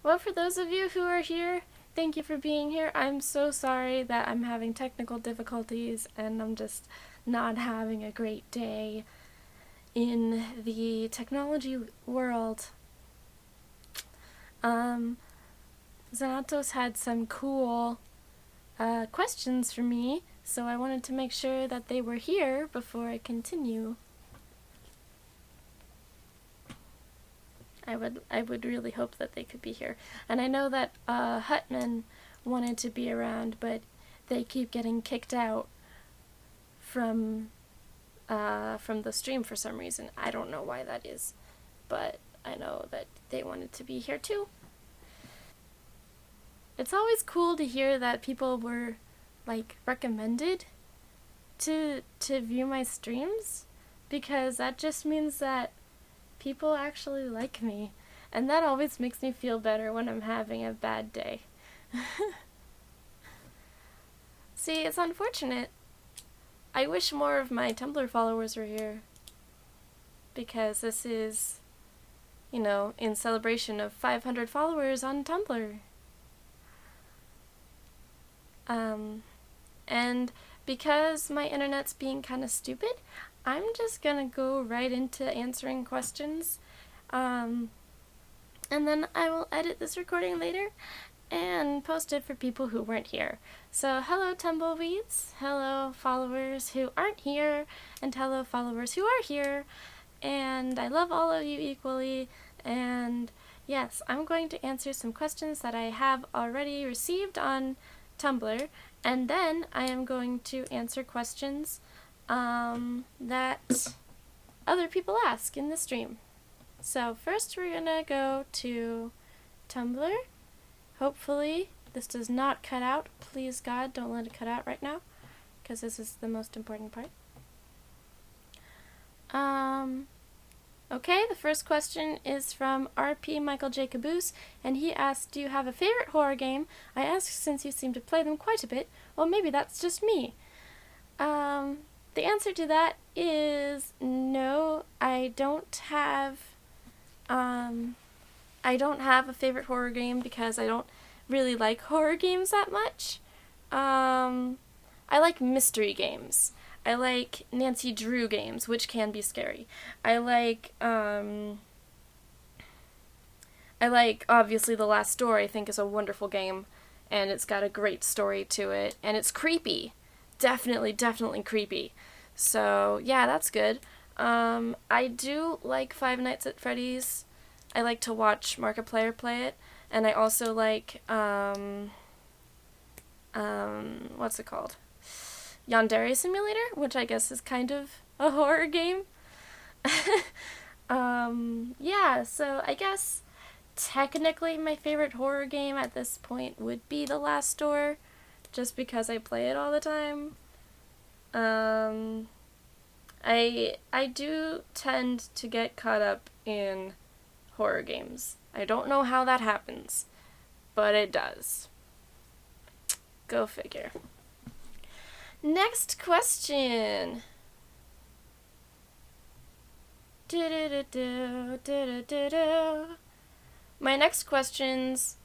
Well, for those of you who are here, thank you for being here. I'm so sorry that I'm having technical difficulties and I'm just not having a great day in the technology world. Xanotos had some cool questions for me, so I wanted to make sure that they were here before I continue. I would really hope that they could be here. And I know that Hutman wanted to be around, but they keep getting kicked out from the stream for some reason. I don't know why that is, but I know that they wanted to be here too. It's always cool to hear that people were like recommended to view my streams, because that just means that people actually like me, and that always makes me feel better when I'm having a bad day. See, it's unfortunate. I wish more of my Tumblr followers were here, because this is, you know, in celebration of 500 followers on Tumblr. And because my internet's being kind of stupid, I'm just gonna go right into answering questions, and then I will edit this recording later and post it for people who weren't here. So hello tumbleweeds, hello followers who aren't here, and hello followers who are here, and I love all of you equally. And yes, I'm going to answer some questions that I have already received on Tumblr, and then I am going to answer questions that other people ask in the stream. So first we're gonna go to Tumblr. Hopefully this does not cut out. Please God, don't let it cut out right now, because this is the most important part. Okay, the first question is from rp-michael-j-caboose, and he asked, do you have a favorite horror game? I asked since you seem to play them quite a bit. Well, maybe that's just me. The answer to that is no, I don't have a favorite horror game because I don't really like horror games that much. I like mystery games. I like Nancy Drew games, which can be scary. I like obviously The Last Door. I think is a wonderful game, and it's got a great story to it, and it's creepy. Definitely creepy. So yeah, that's good. I do like Five Nights at Freddy's. I like to watch Markiplier play it, and I also like what's it called? Yandere Simulator, which I guess is kind of a horror game. Yeah, so I guess technically my favorite horror game at this point would be The Last Door, just because I play it all the time. I do tend to get caught up in horror games. I don't know how that happens, but it does. Go figure. Next question. My next questions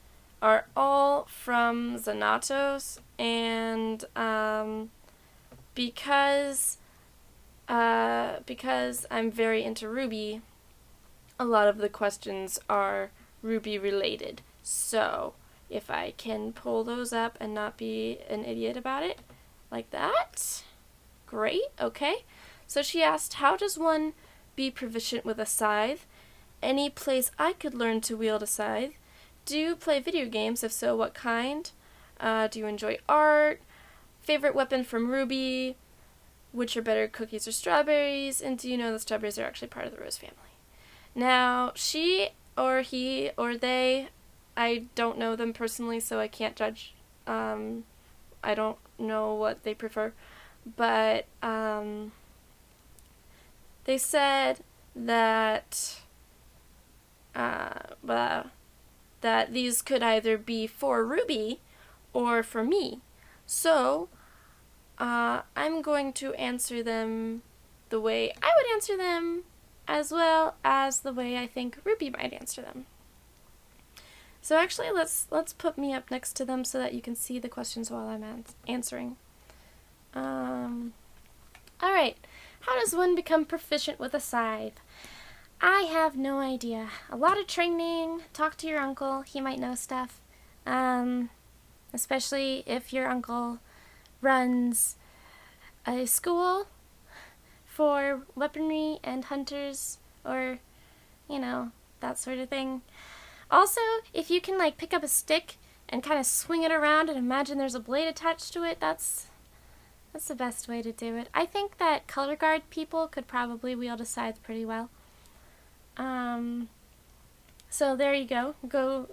are all from Zan-OH-toes, and because I'm very into Ruby, a lot of the questions are Ruby related. So if I can pull those up and not be an idiot about it, like that, great. Okay, so she asked, how does one be proficient with a scythe? Any place I could learn to wield a scythe? Do you play video games? If so, what kind? Do you enjoy art? Favorite weapon from Ruby? Which are better, cookies or strawberries? And do you know the strawberries are actually part of the rose family? Now, she or he or they, I don't know them personally, so I can't judge. I don't know what they prefer, but they said that that these could either be for Ruby or for me. So I'm going to answer them the way I would answer them, as well as the way I think Ruby might answer them. So actually, let's put me up next to them so that you can see the questions while I'm answering. All right. How does one become proficient with a scythe? I have no idea. A lot of training. Talk to your uncle. He might know stuff. Especially if your uncle runs a school for weaponry and hunters, or, you know, that sort of thing. Also, if you can like pick up a stick and kind of swing it around and imagine there's a blade attached to it, that's the best way to do it. I think that color guard people could probably wield a scythe pretty well. So there you go. Go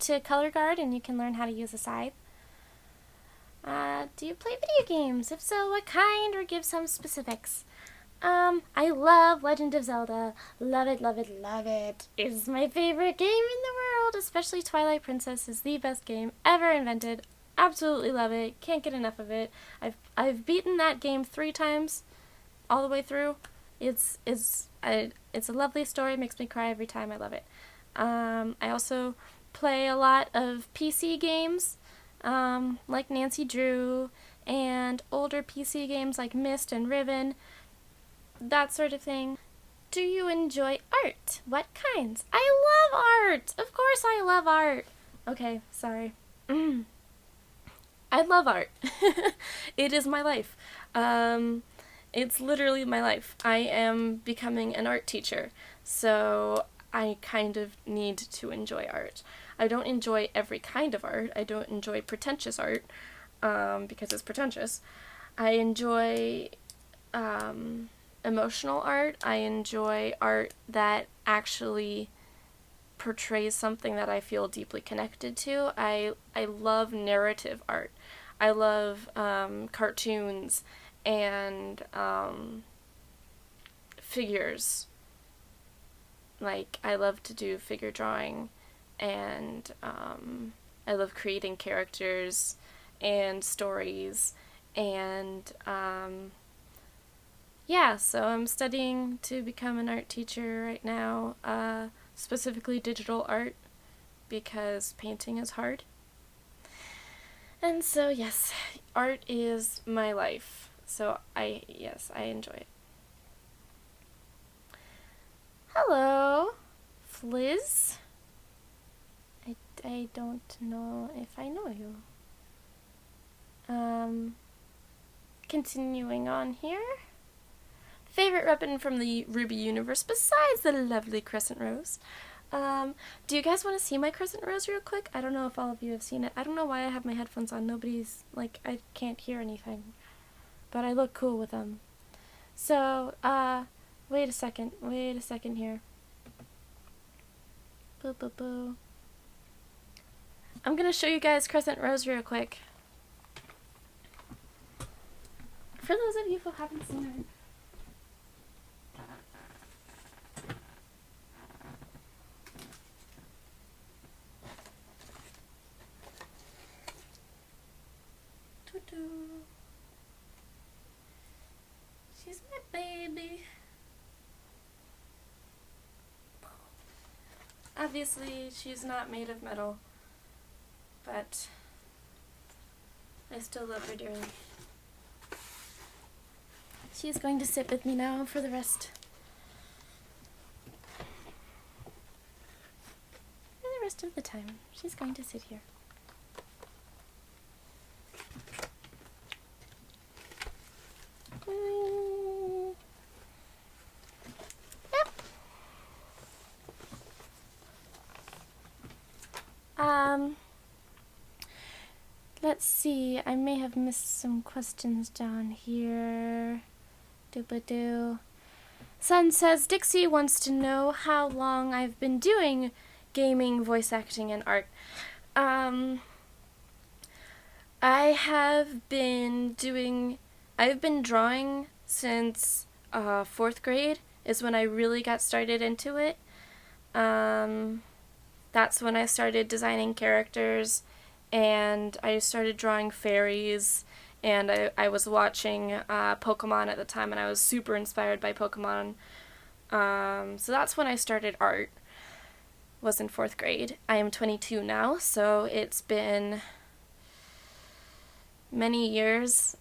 to color guard and you can learn how to use a scythe. Do you play video games? If so, what kind, or give some specifics? I love Legend of Zelda. Love it, love it, love it. It's my favorite game in the world, especially Twilight Princess is the best game ever invented. Absolutely love it. Can't get enough of it. I've beaten that game 3 times all the way through. It's a lovely story. It makes me cry every time. I love it. I also play a lot of PC games, like Nancy Drew, and older PC games like Myst and Riven, that sort of thing. Do you enjoy art? What kinds? I love art! Of course I love art! Okay, sorry. I love art. It is my life. It's literally my life. I am becoming an art teacher, so I kind of need to enjoy art. I don't enjoy every kind of art. I don't enjoy pretentious art, because it's pretentious. I enjoy emotional art. I enjoy art that actually portrays something that I feel deeply connected to. I love narrative art. I love cartoons and figures. Like, I love to do figure drawing, and I love creating characters and stories, and yeah, so I'm studying to become an art teacher right now, specifically digital art, because painting is hard. And so, yes, art is my life. So, yes, I enjoy it. Hello, Fliz. I don't know if I know you. Continuing on here. Favorite weapon from the Ruby universe besides the lovely crescent rose? Do you guys want to see my crescent rose real quick? I don't know if all of you have seen it. I don't know why I have my headphones on. Nobody's, like, I can't hear anything. But I look cool with them. So, wait a second here. Boo boo boo. I'm gonna show you guys crescent rose real quick. For those of you who haven't seen her. She's my baby. Obviously, she's not made of metal, but I still love her dearly. She's going to sit with me now for the rest of the time. She's going to sit here. Yep. Let's see. I may have missed some questions down here. Doobadoo. Sun says Dixie wants to know how long I've been doing gaming, voice acting, and art. I've been drawing since 4th grade is when I really got started into it. That's when I started designing characters, and I started drawing fairies, and I was watching Pokemon at the time, and I was super inspired by Pokemon. So that's when I started art. was in 4th grade. I am 22 now, so it's been many years.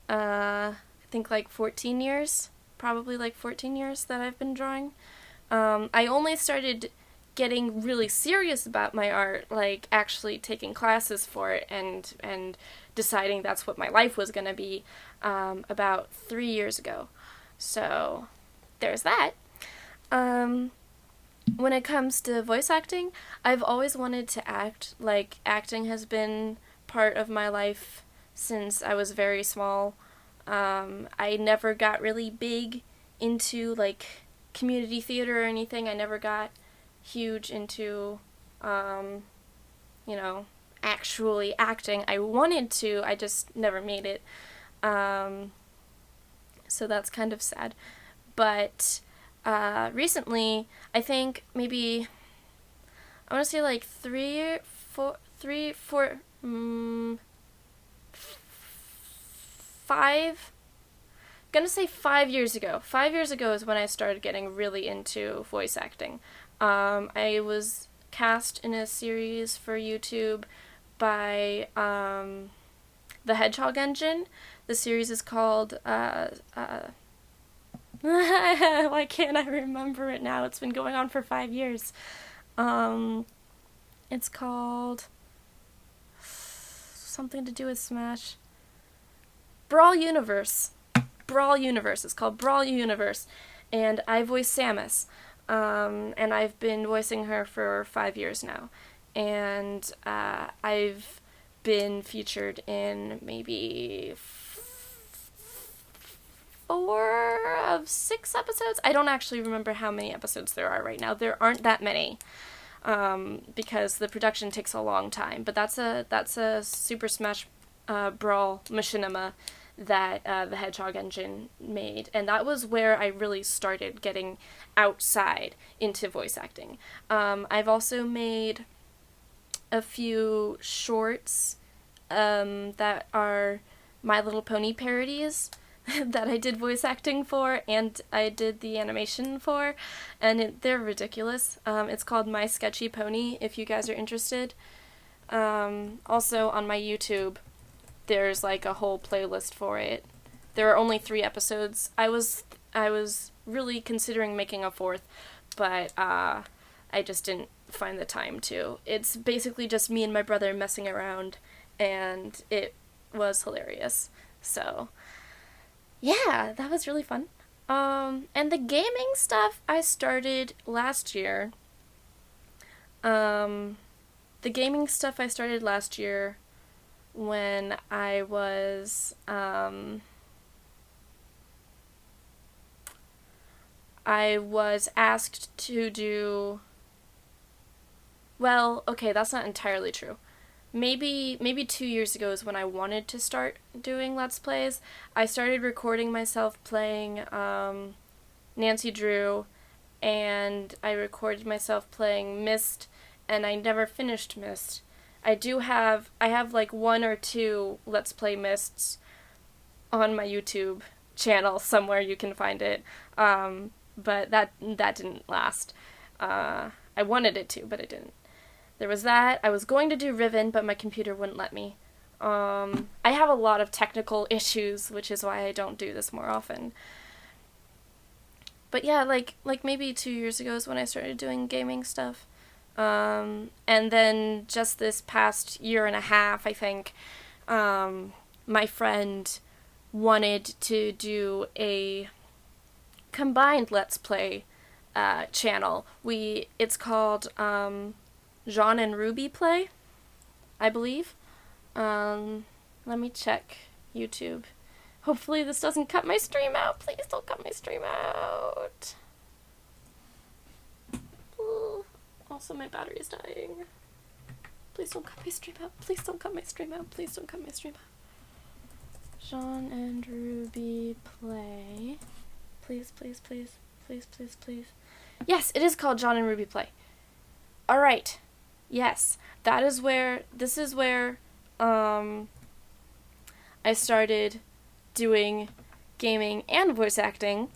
I think like 14 years, probably like 14 years that I've been drawing. I only started getting really serious about my art, like actually taking classes for it and deciding that's what my life was going to be, about 3 years ago. So there's that. When it comes to voice acting, I've always wanted to act. Like, acting has been part of my life since I was very small. I never got really big into, like, community theater or anything. I never got huge into, you know, actually acting. I wanted to, I just never made it. So that's kind of sad. But recently, I think maybe, I want to say like 5, gonna say 5 years ago. 5 years ago is when I started getting really into voice acting. I was cast in a series for YouTube by the Hedgehog Engine. The series is called why can't I remember it now? It's been going on for 5 years. It's called something to do with Smash. Brawl Universe. Brawl Universe. It's called Brawl Universe. And I voice Samus. And I've been voicing her for 5 years now. And I've been featured in maybe 4 of 6 episodes. I don't actually remember how many episodes there are right now. There aren't that many, because the production takes a long time. But that's a Super Smash Brawl machinima that the Hedgehog Engine made, and that was where I really started getting outside into voice acting. I've also made a few shorts that are My Little Pony parodies that I did voice acting for, and I did the animation for, and they're ridiculous. It's called My Sketchy Pony, if you guys are interested. Also on my YouTube, there's like a whole playlist for it. There are only 3 episodes. I was really considering making a 4th, but I just didn't find the time to. It's basically just me and my brother messing around, and it was hilarious. So yeah, that was really fun. And the gaming stuff I started last year. The gaming stuff I started last year when I was asked to do, well, okay, that's not entirely true. Maybe 2 years ago is when I wanted to start doing Let's Plays. I started recording myself playing Nancy Drew, and I recorded myself playing Myst, and I never finished Myst. I have like 1 or 2 Let's Play Mysts on my YouTube channel somewhere. You can find it, but that didn't last. I wanted it to, but it didn't. There was that. I was going to do Riven, but my computer wouldn't let me. I have a lot of technical issues, which is why I don't do this more often. But yeah, like maybe 2 years ago is when I started doing gaming stuff. And then just this past year and a half, I think, my friend wanted to do a combined Let's Play channel. It's called Jean and Ruby Play, I believe. Let me check YouTube. Hopefully this doesn't cut my stream out. Please don't cut my stream out. Ooh. Also, my battery is dying. Please don't cut my stream out. Please don't cut my stream out. Please don't cut my stream out. Jean and Ruby Play. Please, please, please. Please, please, please. Yes, it is called Jean and Ruby Play. Alright. Yes. This is where I started doing gaming and voice acting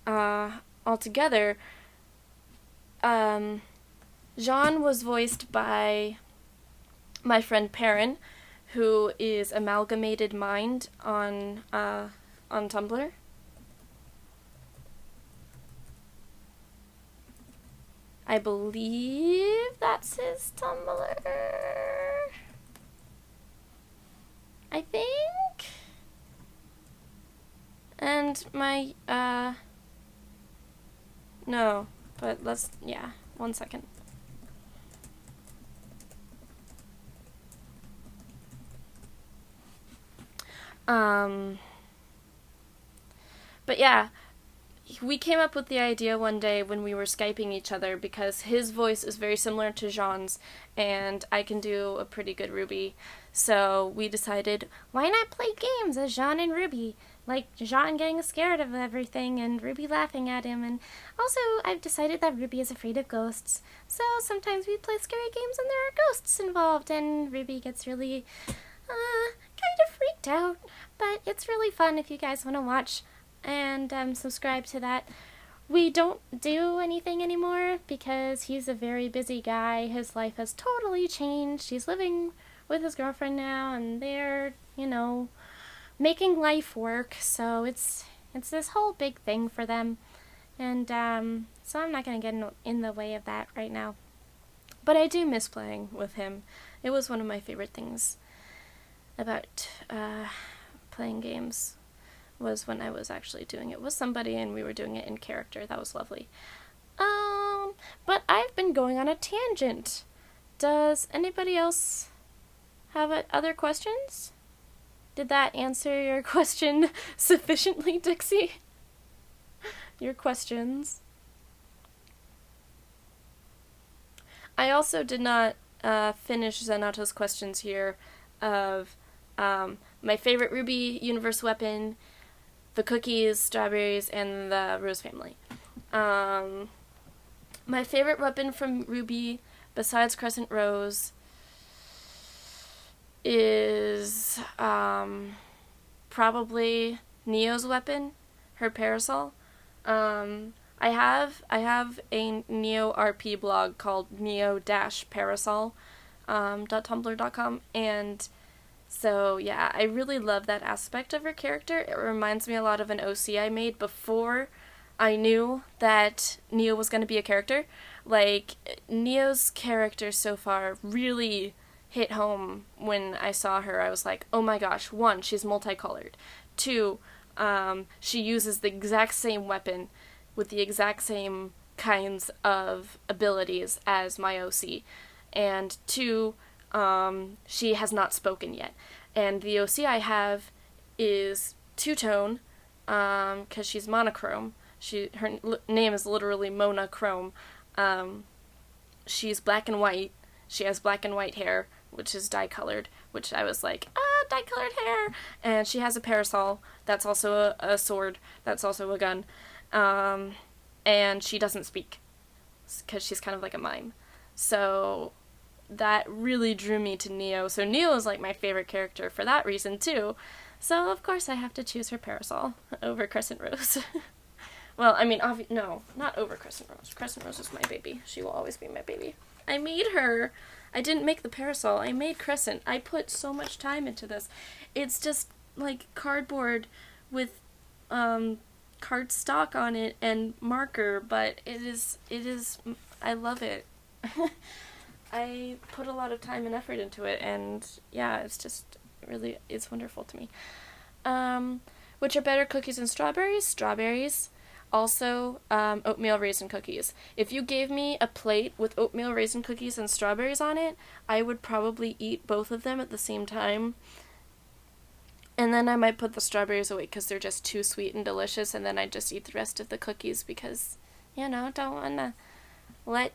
all together. Jean was voiced by my friend Perrin, who is Amalgamated Mind on Tumblr. I believe that's his Tumblr. I think. And my, no, but let's, yeah, 1 second. But yeah, we came up with the idea one day when we were Skyping each other because his voice is very similar to Jean's, and I can do a pretty good Ruby. So we decided, why not play games as Jean and Ruby? Like Jean getting scared of everything and Ruby laughing at him. And also, I've decided that Ruby is afraid of ghosts. So sometimes we play scary games and there are ghosts involved, and Ruby gets really, kind of freaked out. But it's really fun if you guys want to watch and subscribe to that. We don't do anything anymore because he's a very busy guy. His life has totally changed. He's living with his girlfriend now, and they're, you know, making life work. So it's this whole big thing for them, and so I'm not going to get in the way of that right now. But I do miss playing with him. It was one of my favorite things about playing games, was when I was actually doing it with somebody and we were doing it in character. That was lovely. But I've been going on a tangent. Does anybody else have other questions? Did that answer your question sufficiently, Dixie? Your questions? I also did not finish Zan-OH-toes questions here of my favorite Ruby universe weapon, the cookies, strawberries, and the rose family. My favorite weapon from Ruby, besides Crescent Rose, is probably Neo's weapon, her parasol. I have a Neo RP blog called neo-parasol.tumblr.com, and so yeah, I really love that aspect of her character. It reminds me a lot of an OC I made before I knew that Neo was going to be a character. Like, Neo's character so far really hit home when I saw her. I was like, oh my gosh, 1, she's multicolored. 2, she uses the exact same weapon with the exact same kinds of abilities as my OC. And 2, she has not spoken yet. And the OC I have is two-tone, because she's monochrome. Her name is literally Mona Chrome. She's black and white. She has black and white hair, which is dye-colored, which I was like, dye-colored hair! And she has a parasol, that's also a sword, that's also a gun. And she doesn't speak, because she's kind of like a mime. So that really drew me to Neo. So Neo is like my favorite character for that reason too. So of course I have to choose her parasol over Crescent Rose. Well, I mean, no, not over Crescent Rose. Crescent Rose is my baby. She will always be my baby. I made her. I didn't make the parasol. I made Crescent. I put so much time into this. It's just like cardboard with cardstock on it and marker, but it is, I love it. I put a lot of time and effort into it, and yeah, it's just really, it's wonderful to me. Which are better, cookies and strawberries? Strawberries. Also, oatmeal raisin cookies. If you gave me a plate with oatmeal raisin cookies and strawberries on it, I would probably eat both of them at the same time. And then I might put the strawberries away because they're just too sweet and delicious, and then I'd just eat the rest of the cookies because, you know, don't want to let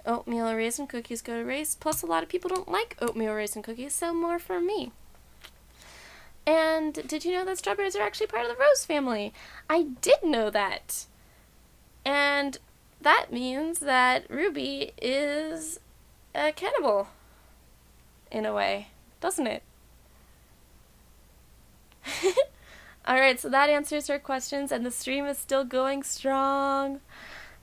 oatmeal raisin cookies go to waste. Plus, a lot of people don't like oatmeal raisin cookies, so more for me. And did you know that strawberries are actually part of the rose family? I did know that. And that means that Ruby is a cannibal, in a way, doesn't it? Alright, so that answers her questions, and the stream is still going strong.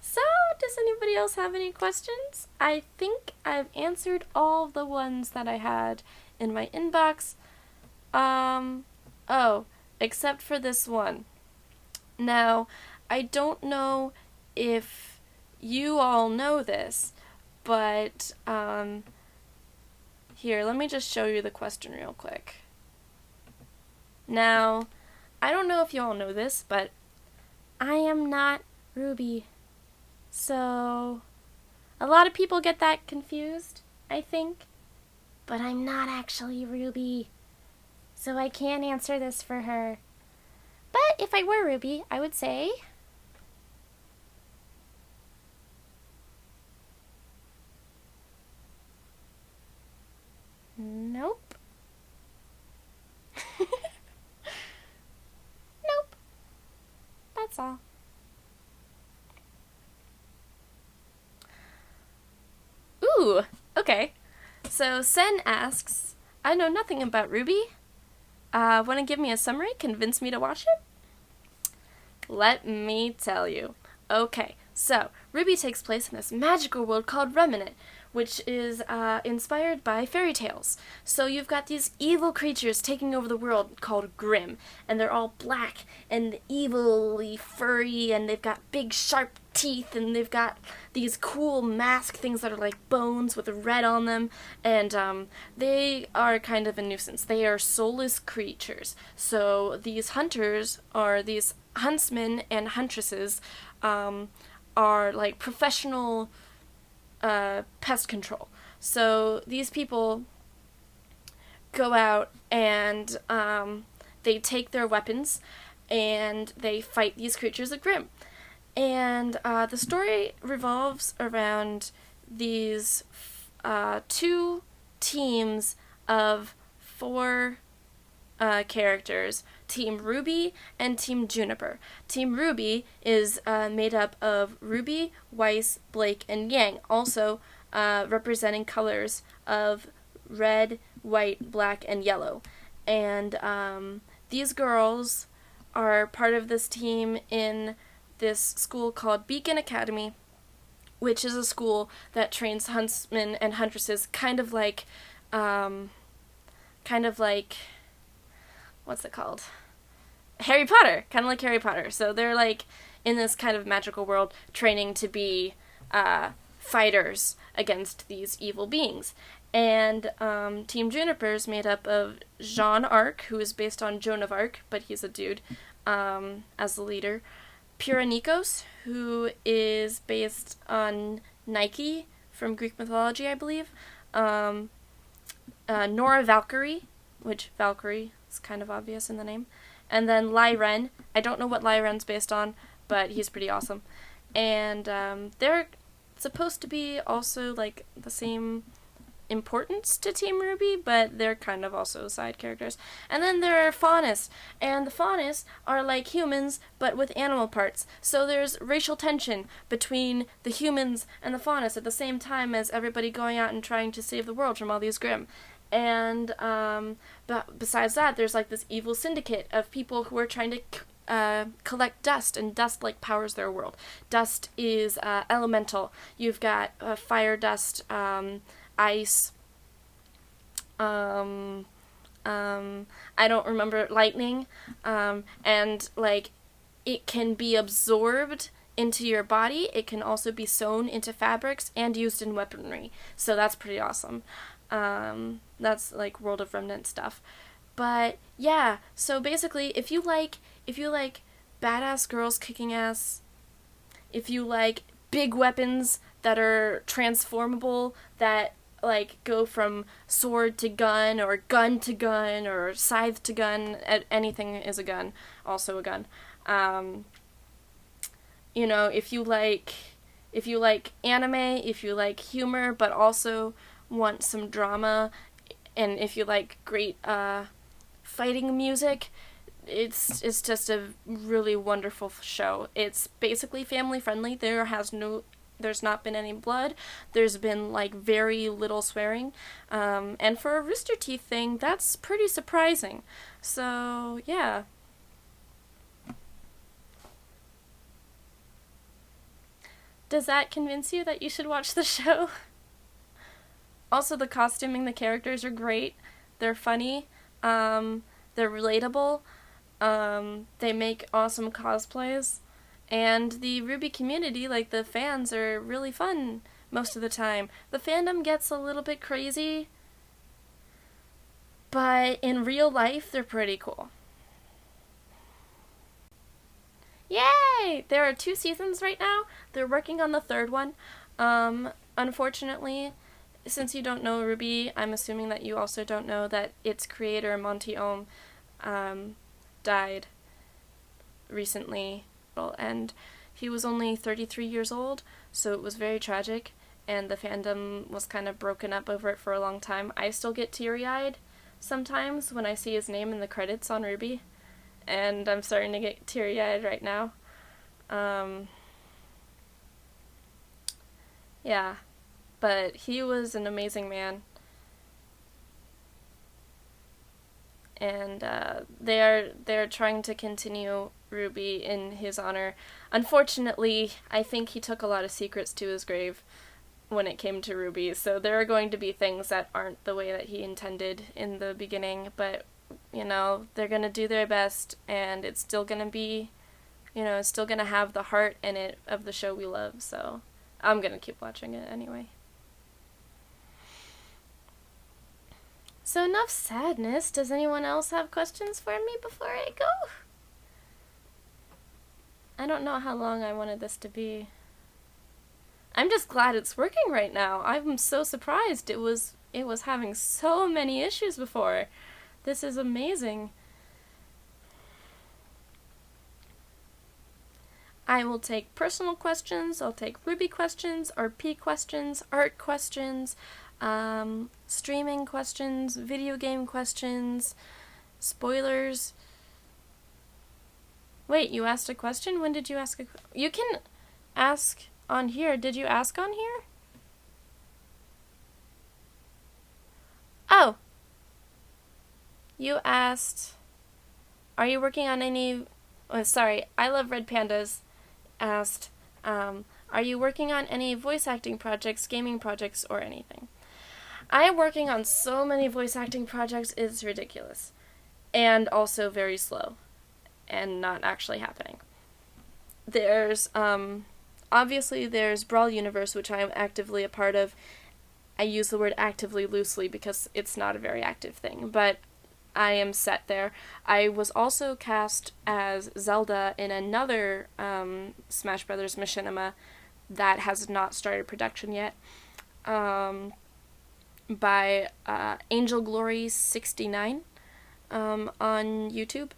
So, does anybody else have any questions? I think I've answered all the ones that I had in my inbox. Oh, except for this one. Now, I don't know if you all know this, but, here, let me just show you the question real quick. Now, I don't know if you all know this, but I am not Ruby. So, a lot of people get that confused, I think. But I'm not actually Ruby. So I can't answer this for her. But if I were Ruby, I would say... Nope. Nope. That's all. Ooh, okay. So Sen asks, I know nothing about Ruby. Want to give me a summary? Convince me to watch it? Let me tell you. Okay, so Ruby takes place in this magical world called Remnant, which is inspired by fairy tales. So you've got these evil creatures taking over the world called Grimm, and they're all black and evilly furry, and they've got big sharp teeth, and they've got these cool mask things that are like bones with red on them, and they are kind of a nuisance. They are soulless creatures. So these hunters, or these huntsmen and huntresses, are like professional pest control. So these people go out and they take their weapons and they fight these creatures of Grimm. And the story revolves around these two teams of 4 characters, Team Ruby and Team Juniper. Team Ruby is made up of Ruby, Weiss, Blake, and Yang, also representing colors of red, white, black, and yellow. And these girls are part of this team in this school called Beacon Academy, which is a school that trains huntsmen and huntresses, kind of like, what's it called? Harry Potter, kind of like Harry Potter. So they're like in this kind of magical world training to be fighters against these evil beings. And Team Juniper's made up of Jean Arc, who is based on Joan of Arc, but he's a dude, as the leader. Pyrrhonikos, who is based on Nike from Greek mythology, I believe. Nora Valkyrie, which Valkyrie is kind of obvious in the name. And then Lyren. I don't know what Lyren's based on, but he's pretty awesome. And they're supposed to be also like the same importance to Team Ruby, but they're kind of also side characters. And then there are Faunus, and the Faunus are like humans, but with animal parts. So there's racial tension between the humans and the Faunus at the same time as everybody going out and trying to save the world from all these Grimm. And but besides that, there's like this evil syndicate of people who are trying to collect dust, and dust like powers their world. Dust is elemental. You've got fire dust, ice, I don't remember, lightning, and like it can be absorbed into your body. It can also be sewn into fabrics and used in weaponry. So that's pretty awesome. That's like World of Remnant stuff. But yeah, so basically if you like badass girls kicking ass, if you like big weapons that are transformable, that like go from sword to gun or scythe to gun, anything is a gun, also a gun. You know, if you like anime, if you like humor but also want some drama, and if you like great fighting music, it's just a really wonderful show. It's basically family friendly. There's not been any blood. There's been like very little swearing, and for a Rooster Teeth thing, that's pretty surprising. So yeah. Does that convince you that you should watch the show? Also, the costuming, the characters are great. They're funny. They're relatable. They make awesome cosplays. And the RWBY community, like the fans, are really fun most of the time. The fandom gets a little bit crazy, but in real life, they're pretty cool. Yay! There are 2 seasons right now. They're working on the 3rd one. Unfortunately, since you don't know RWBY, I'm assuming that you also don't know that its creator, Monty Ohm, died recently, and he was only 33 years old, so it was very tragic, and the fandom was kind of broken up over it for a long time. I still get teary-eyed sometimes when I see his name in the credits on RWBY, and I'm starting to get teary-eyed right now. Yeah, but he was an amazing man. And they're trying to continue RWBY in his honor. Unfortunately, I think he took a lot of secrets to his grave when it came to RWBY, so there are going to be things that aren't the way that he intended in the beginning, but, you know, they're going to do their best, and it's still going to be, you know, it's still going to have the heart in it of the show we love, so I'm going to keep watching it anyway. So enough sadness. Does anyone else have questions for me before I go? I don't know how long I wanted this to be. I'm just glad it's working right now. I'm so surprised. It was having so many issues before. This is amazing. I will take personal questions, I'll take RWBY questions, RP questions, art questions, streaming questions, video game questions, spoilers. Wait, you asked a question? When did you ask a question? You can ask on here. Did you ask on here? Oh. You asked, are you working on any... Oh, sorry, ILoveRedPandas asked, are you working on any voice acting projects, gaming projects, or anything? I am working on so many voice acting projects, it's ridiculous. And also very slow. And not actually happening. There's, obviously there's Brawl Universe, which I am actively a part of. I use the word actively loosely because it's not a very active thing, but I am set there. I was also cast as Zelda in another Smash Brothers Machinima that has not started production yet, by Angel Glory 69 on YouTube.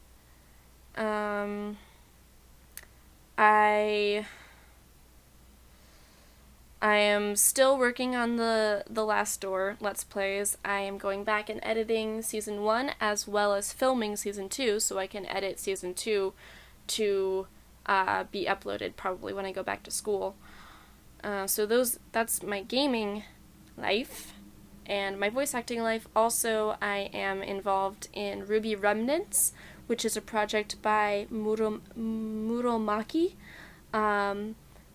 I am still working on the Last Door Let's Plays. I am going back and editing Season 1 as well as filming Season 2, so I can edit Season 2 to be uploaded probably when I go back to school. So that's my gaming life. And my voice acting life, also I am involved in RWBY Remnants, which is a project by Muromaki,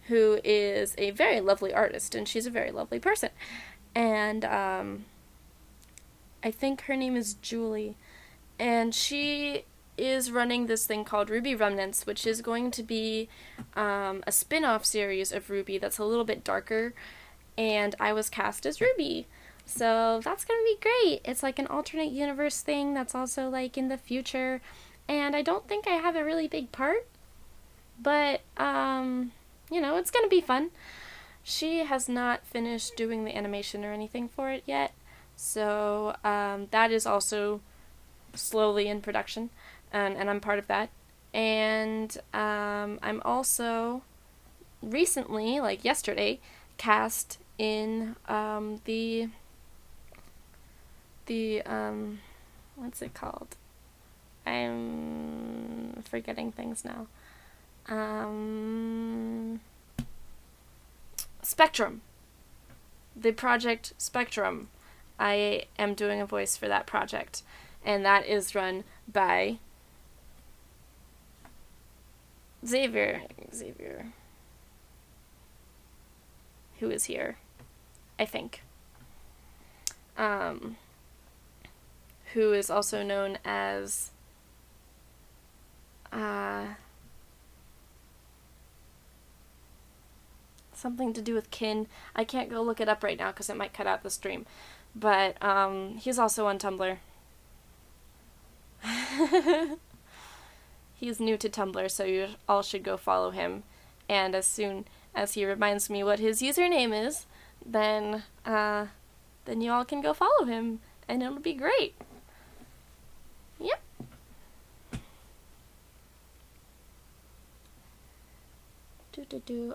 who is a very lovely artist, and she's a very lovely person. And I think her name is Julie, and she is running this thing called RWBY Remnants, which is going to be a spin-off series of RWBY that's a little bit darker, and I was cast as RWBY. So that's gonna be great. It's like an alternate universe thing that's also like in the future, and I don't think I have a really big part, but you know, it's gonna be fun. She has not finished doing the animation or anything for it yet, so that is also slowly in production, and I'm part of that. And I'm also recently, like yesterday, cast in the what's it called? I'm forgetting things now. Spectrum. The project Spectrum. I am doing a voice for that project, and that is run by Xavier. who is here, I think. Who is also known as something to do with kin. I can't go look it up right now because it might cut out the stream. But he's also on Tumblr. He's new to Tumblr, so you all should go follow him. And as soon as he reminds me what his username is, then you all can go follow him, and it'll be great. Yep.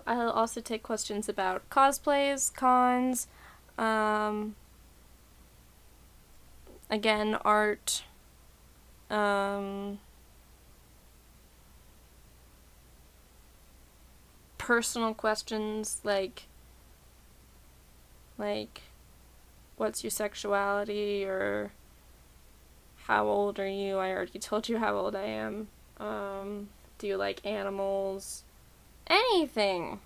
I'll also take questions about cosplays, cons, again, art, personal questions like what's your sexuality, or how old are you? I already told you how old I am. Do you like animals? Anything.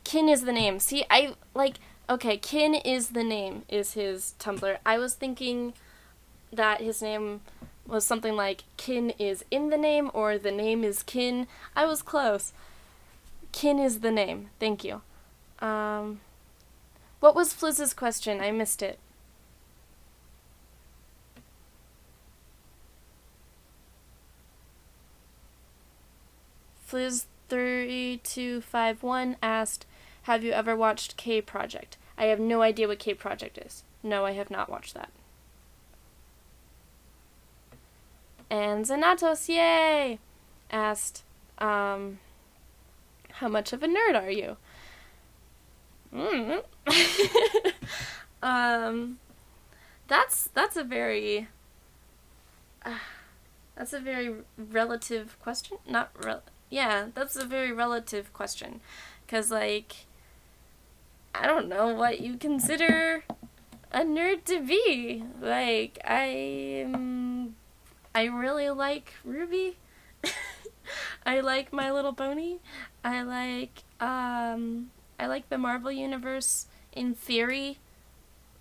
KinIsTheName. See, okay, KinIsTheName is his Tumblr. I was thinking that his name was something like Kin is in the name, or the name is Kin. I was close. KinIsTheName. Thank you. What was Flizz's question? I missed it. Flizz3251 asked, have you ever watched K-Project? I have no idea what K-Project is. No, I have not watched that. And Zan-OH-toes, yay! Asked, how much of a nerd are you? That's a very relative question. Yeah, that's a very relative question, because I don't know what you consider a nerd to be. I really like Ruby. I like My Little Pony. I like the Marvel Universe in theory.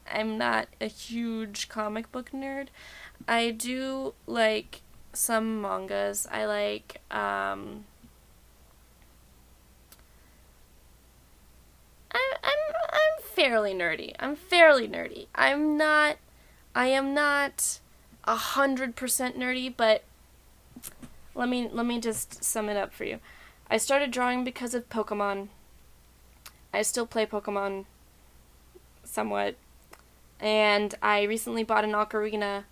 I'm not a huge comic book nerd. I do like some mangas. I like, I'm fairly nerdy. I am not 100% nerdy, but let me just sum it up for you. I started drawing because of Pokemon. I still play Pokemon somewhat. And I recently bought an ocarina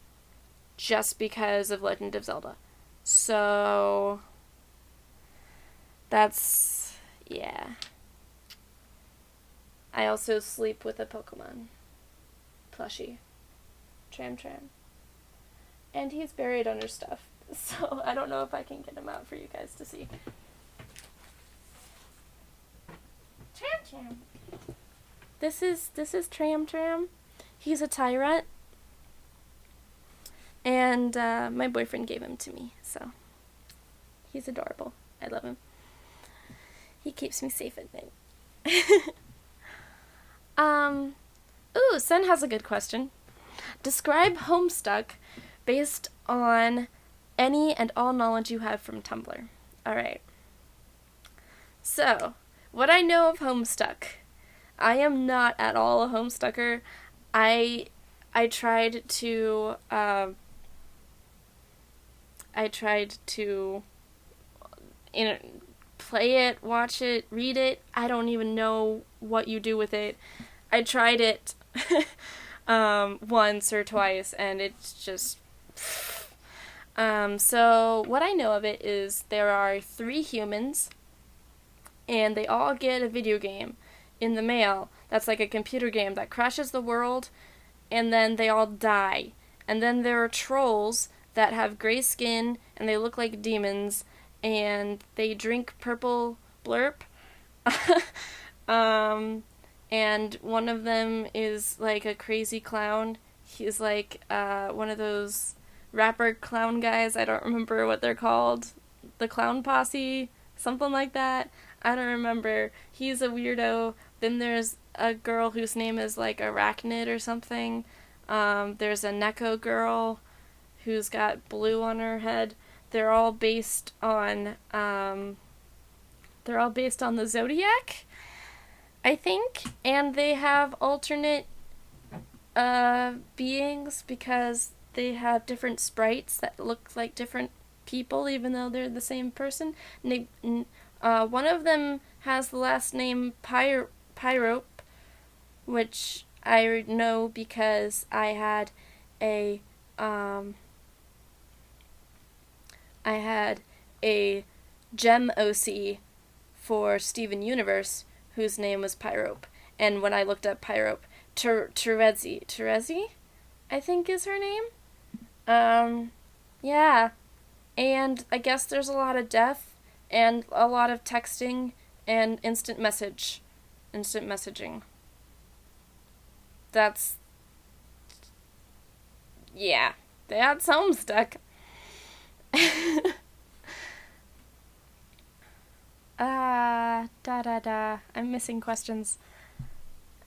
just because of Legend of Zelda. So that's, yeah. I also sleep with a Pokemon plushie, Tram. And he's buried under stuff, so I don't know if I can get him out for you guys to see. Tram. This is Tram. He's a tyrant. And my boyfriend gave him to me, so he's adorable. I love him. He keeps me safe at night. Ooh, Sen has a good question. Describe Homestuck based on any and all knowledge you have from Tumblr. Alright. So, what I know of Homestuck. I am not at all a Homestucker. I tried to play it, watch it, read it. I don't even know what you do with it. I tried it once or twice, and it's just... So what I know of it is there are 3 humans, and they all get a video game in the mail that's like a computer game that crashes the world, and then they all die. And then there are trolls that have gray skin, and they look like demons, and they drink purple blurp. And one of them is like a crazy clown. He's like one of those rapper clown guys. I don't remember what they're called. The Clown Posse, something like that. I don't remember. He's a weirdo. Then there's a girl whose name is like Arachnid or something. There's a Neko girl who's got blue on her head. They're all based on the zodiac, I think, and they have alternate beings because they have different sprites that look like different people even though they're the same person. One of them has the last name Pyrope, which I know because I had a gem OC for Steven Universe whose name was Pyrope, and when I looked up Pyrope, Terezi, I think is her name. Yeah, and I guess there's a lot of death and a lot of texting and instant messaging. That's, yeah, that's Homestuck. I'm missing questions.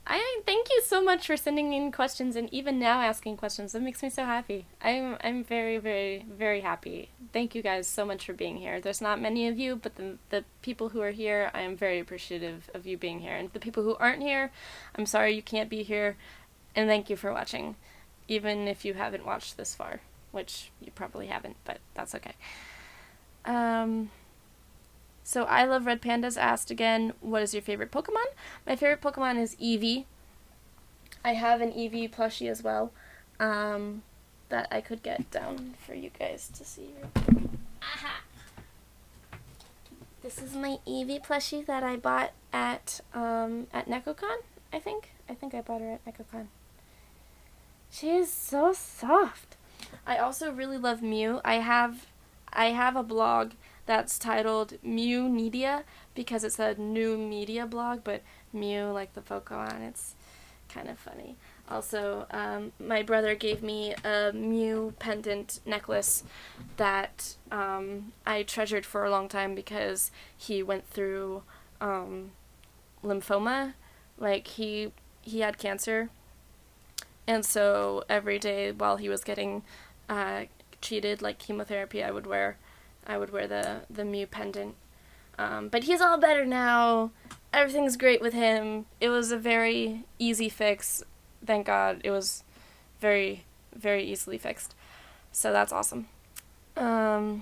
I thank you so much for sending in questions and even now asking questions. That makes me so happy. I'm very, very, very happy. Thank you guys so much for being here. There's not many of you, but the people who are here, I am very appreciative of you being here. And the people who aren't here, I'm sorry you can't be here. And thank you for watching, even if you haven't watched this far, which you probably haven't, but that's okay. So ILoveRedPandas asked again, what is your favorite Pokemon? My favorite Pokemon is Eevee. I have an Eevee plushie as well, that I could get down for you guys to see. Aha! This is my Eevee plushie that I bought at NekoCon, I think. I think I bought her at NekoCon. She is so soft. I also really love Mew. I have a blog that's titled Mew Media because it's a new media blog, but Mew, like the Pokemon, it's kind of funny. Also, my brother gave me a Mew pendant necklace that I treasured for a long time because he went through lymphoma. Like, he had cancer, and so every day while he was getting treated, like chemotherapy, I would wear the Mew pendant. But he's all better now. Everything's great with him. It was a very easy fix. Thank God. It was very, very easily fixed. So that's awesome. I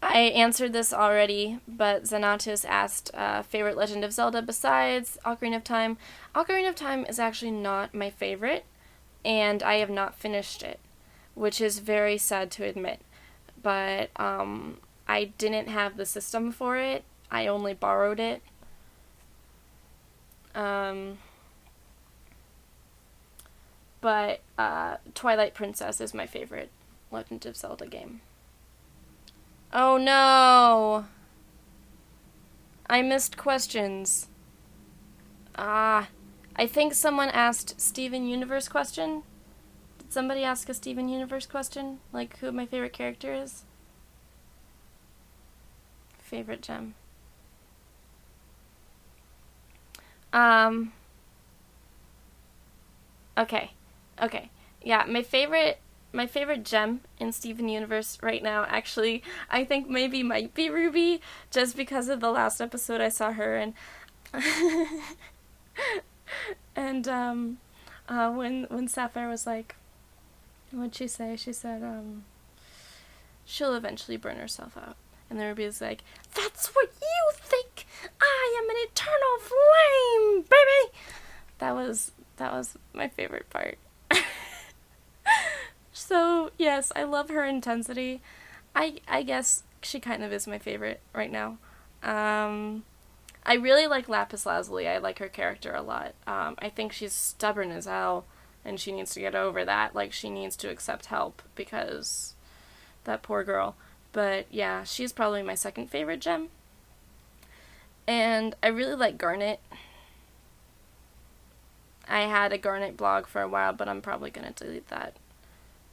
answered this already, but Xanotos asked favorite Legend of Zelda besides Ocarina of Time. Ocarina of Time is actually not my favorite, and I have not finished it, which is very sad to admit, but I didn't have the system for it. I only borrowed it. But Twilight Princess is my favorite Legend of Zelda game. Oh no! I missed questions. I think someone asked Steven Universe question. Somebody ask a Steven Universe question? Like, who my favorite character is? Favorite gem. Okay. Yeah, my favorite gem in Steven Universe right now, actually, I think maybe might be Ruby, just because of the last episode I saw her in. And, when Sapphire was like, what'd she say? She said, she'll eventually burn herself out. And then Ruby was like, that's what you think! I am an eternal flame, baby! That was my favorite part. So, yes, I love her intensity. I guess she kind of is my favorite right now. I really like Lapis Lazuli. I like her character a lot. I think she's stubborn as hell, and she needs to get over that. Like, she needs to accept help, because that poor girl. But, yeah, she's probably my second favorite gem. And I really like Garnet. I had a Garnet blog for a while, but I'm probably going to delete that,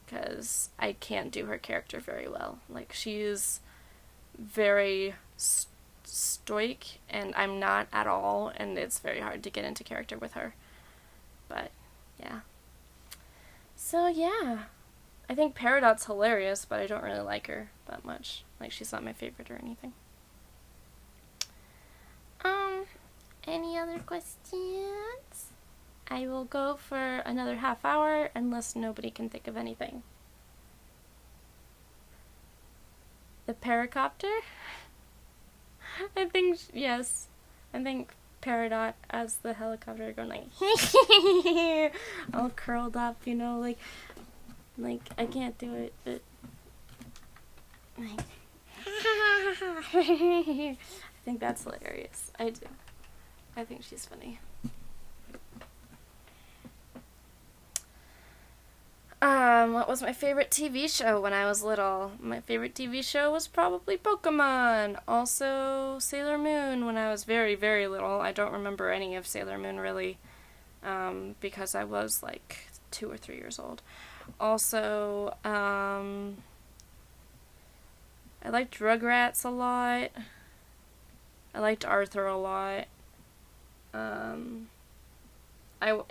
because I can't do her character very well. Like, she's very stoic, and I'm not at all, and it's very hard to get into character with her. But, yeah. So, yeah. I think Peridot's hilarious, but I don't really like her that much. Like, she's not my favorite or anything. Any other questions? I will go for another half hour unless nobody can think of anything. The paracopter? I think, yes. I think Peridot as the helicopter going like, all curled up, you know, like, I can't do it, but, like, I think that's hilarious. I do. I think she's funny. What was my favorite TV show when I was little? My favorite TV show was probably Pokemon. Also Sailor Moon when I was very, very little. I don't remember any of Sailor Moon really, because I was like 2 or 3 years old. Also, I liked Rugrats a lot. I liked Arthur a lot. I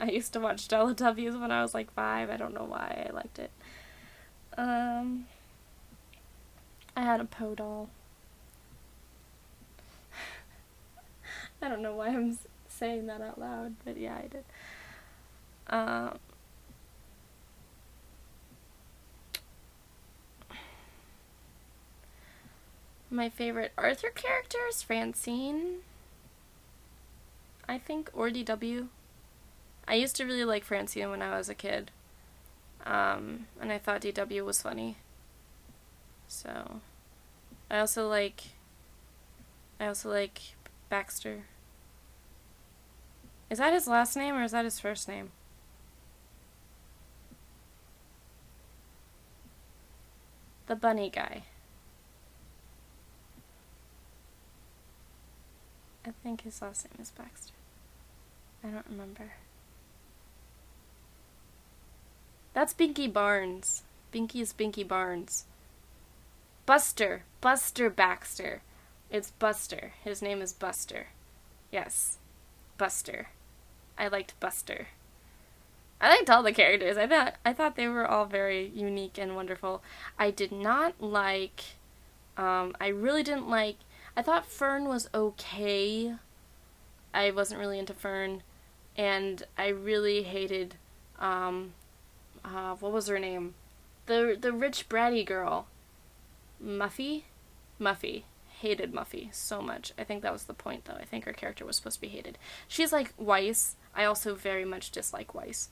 used to watch Teletubbies when I was like 5. I don't know why I liked it. I had a Poe doll. I don't know why I'm saying that out loud, but yeah, I did. My favorite Arthur character is Francine, I think, or DW. I used to really like Francine when I was a kid, and I thought DW was funny. So, I also like Baxter. Is that his last name or is that his first name? The bunny guy. I think his last name is Baxter. I don't remember. That's Binky Barnes. Binky is Binky Barnes. Buster Baxter. It's Buster. His name is Buster. Yes. Buster. I liked Buster. I liked all the characters. I thought they were all very unique and wonderful. I did not like, I really didn't like, I thought Fern was okay. I wasn't really into Fern. And I really hated, what was her name? The rich bratty girl. Muffy? Muffy. Hated Muffy so much. I think that was the point, though. I think her character was supposed to be hated. She's like Weiss. I also very much dislike Weiss.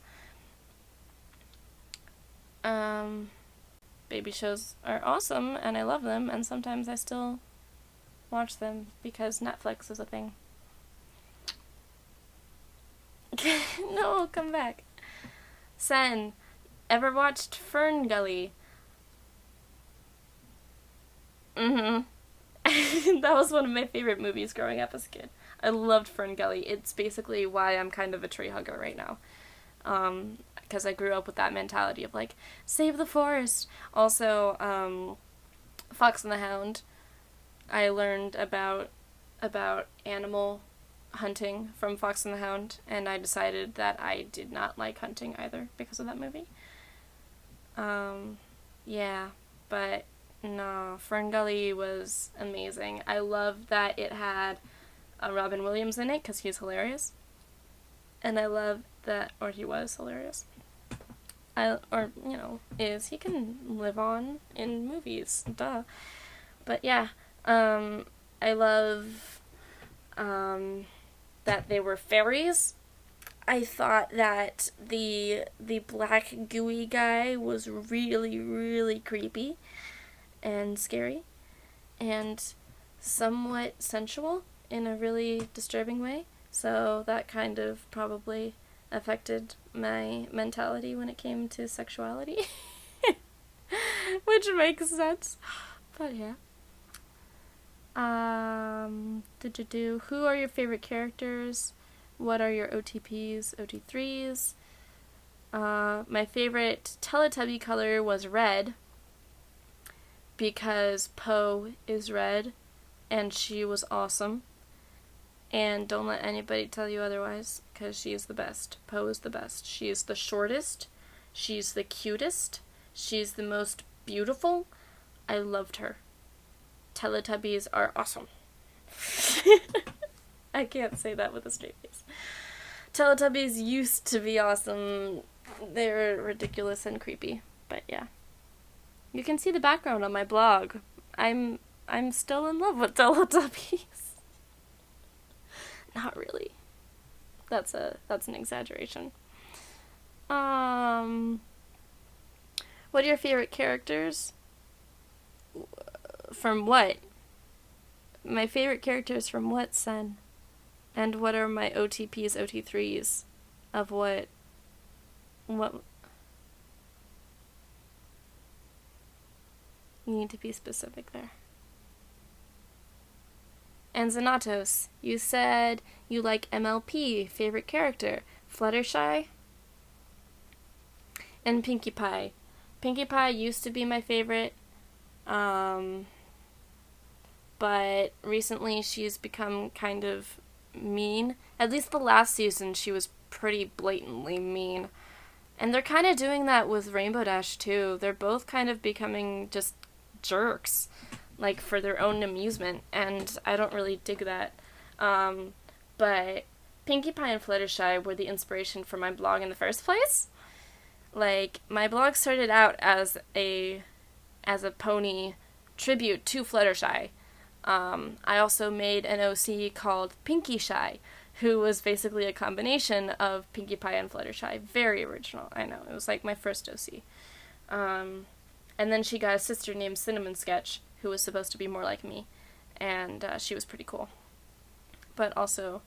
Baby shows are awesome, and I love them, and sometimes I still watch them because Netflix is a thing. No, come back. Sen, ever watched Fern Gully? That was one of my favorite movies growing up as a kid. I loved Fern Gully. It's basically why I'm kind of a tree hugger right now. Because I grew up with that mentality of like, save the forest. Also, Fox and the Hound. I learned about animal hunting from Fox and the Hound, and I decided that I did not like hunting either because of that movie. Yeah, but no, Fern Gully was amazing. I loved that it had Robin Williams in it because he's hilarious, and I love that, or he was hilarious. He can live on in movies, duh. But yeah, I love that they were fairies. I thought that the black gooey guy was really, really creepy and scary and somewhat sensual in a really disturbing way. So that kind of probably affected my mentality when it came to sexuality. Which makes sense. But yeah. Who are your favorite characters? What are your OTPs, OT3s? My favorite Teletubby color was red because Poe is red and she was awesome. And don't let anybody tell you otherwise, because she is the best. Poe is the best. She is the shortest. She's the cutest. She's the most beautiful. I loved her. Teletubbies are awesome. I can't say that with a straight face. Teletubbies used to be awesome. They're ridiculous and creepy, but yeah. You can see the background on my blog. I'm still in love with Teletubbies. Not really. That's an exaggeration. What are your favorite characters? From what? My favorite characters from what, son? And what are my OTPs, OT3s of what? What? You need to be specific there. And Xanotos, you said you like MLP, favorite character, Fluttershy, and Pinkie Pie. Pinkie Pie used to be my favorite, but recently she's become kind of mean. At least the last season she was pretty blatantly mean. And they're kind of doing that with Rainbow Dash too. They're both kind of becoming just jerks, like for their own amusement, and I don't really dig that. But Pinkie Pie and Fluttershy were the inspiration for my blog in the first place. Like, my blog started out as a pony tribute to Fluttershy. I also made an OC called Pinkie Shy, who was basically a combination of Pinkie Pie and Fluttershy. Very original, I know. It was like my first OC. And then she got a sister named Cinnamon Sketch, who was supposed to be more like me, and she was pretty cool, but also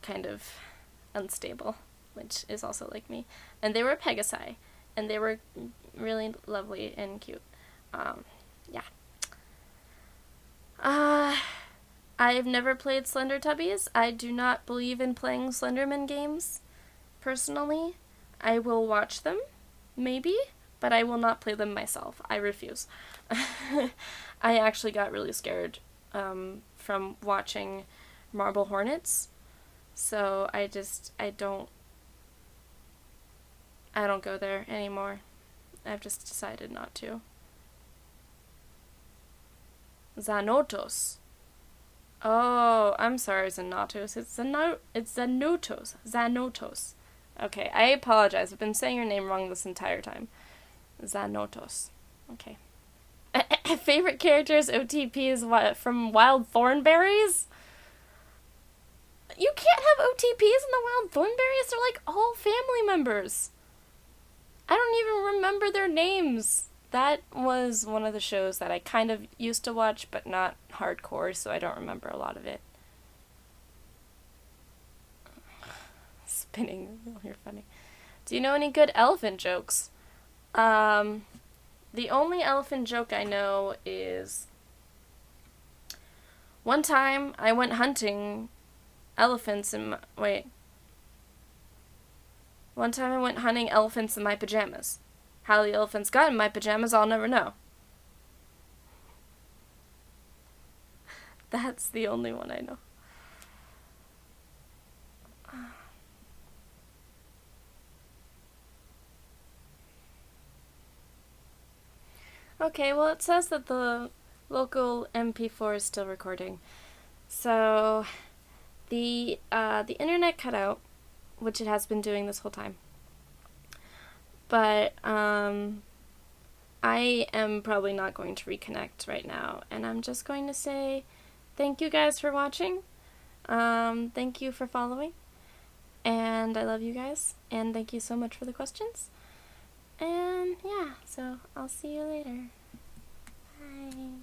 kind of unstable, which is also like me. And they were Pegasi, and they were really lovely and cute. Yeah. I've never played Slendertubbies. I do not believe in playing Slenderman games, personally. I will watch them, maybe, but I will not play them myself. I refuse. I actually got really scared from watching Marble Hornets, so I don't go there anymore. I've just decided not to. Zan-OH-toes. Oh, I'm sorry, Xanotos. It's Zan-OH-toes. Zan-OH-toes. Okay, I apologize. I've been saying your name wrong this entire time. Xanotos. Okay. Favorite characters, OTPs from Wild Thornberries? You can't have OTPs in the Wild Thornberries. They're like all family members. I don't even remember their names. That was one of the shows that I kind of used to watch, but not hardcore, so I don't remember a lot of it. Spinning. Oh, you're funny. Do you know any good elephant jokes? The only elephant joke I know is, one time I went hunting elephants in my, one time I went hunting elephants in my pajamas. How the elephants got in my pajamas, I'll never know. That's the only one I know. Okay, well, it says that the local MP4 is still recording. So, the internet cut out, which it has been doing this whole time. But, I am probably not going to reconnect right now, and I'm just going to say thank you guys for watching. Thank you for following, and I love you guys, and thank you so much for the questions. And yeah, so I'll see you later. Bye.